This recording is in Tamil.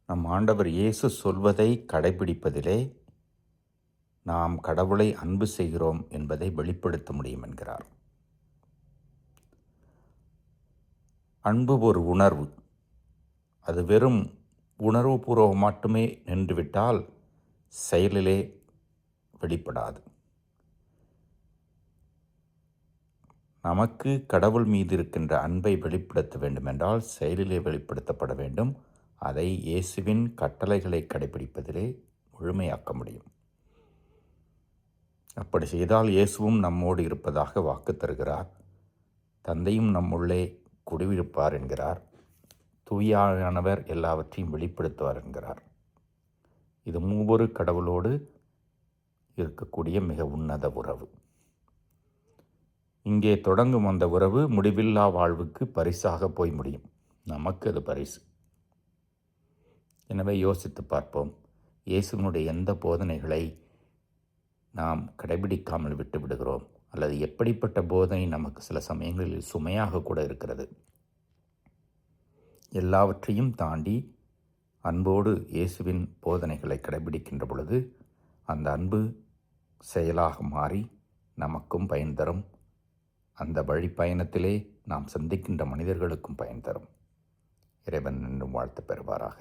நம் ஆண்டவர் இயேசு சொல்வதை கடைபிடிப்பதிலே நாம் கடவுளை அன்பு செய்கிறோம் என்பதை வெளிப்படுத்த முடியும் என்கிறார். அன்பு ஒரு உணர்வு. அது வெறும் உணர்வுபூர்வம் மட்டுமே நின்றுவிட்டால் செயலிலே வெளிப்படாது. நமக்கு கடவுள் மீது இருக்கின்ற அன்பை வெளிப்படுத்த வேண்டுமென்றால் செயலிலே வெளிப்படுத்தப்பட வேண்டும். அதை இயேசுவின் கட்டளைகளை கடைபிடிப்பதிலே முழுமையாக்க முடியும். அப்படி செய்தால் இயேசுவும் நம்மோடு இருப்பதாக வாக்கு தருகிறார். தந்தையும் நம்முள்ளே குடியிருப்பார் என்கிறார். தூயானவர் எல்லாவற்றையும் வெளிப்படுத்துவார் என்கிறார். இது மூவொரு கடவுளோடு இருக்கக்கூடிய மிக உன்னத உறவு. இங்கே தொடங்கும் அந்த உறவு முடிவில்லா வாழ்வுக்கு பரிசாக போய் முடியும். நமக்கு அது பரிசு. எனவே யோசித்து பார்ப்போம். இயேசுவினுடைய எந்த போதனைகளை நாம் கடைபிடிக்காமல் விட்டு விடுகிறோம், அல்லது எப்படிப்பட்ட போதனை நமக்கு சில சமயங்களில் சுமையாக கூட இருக்கிறது. எல்லாவற்றையும் தாண்டி அன்போடு இயேசுவின் போதனைகளை கடைபிடிக்கின்ற பொழுது அந்த அன்பு செயலாக மாறி நமக்கும் பயன் தரும். அந்த வழி பயணத்திலே நாம் சந்திக்கின்ற மனிதர்களுக்கும் பயன் தரும். இறைவன் என்றும் வாழ்த்து பெறுவாராக.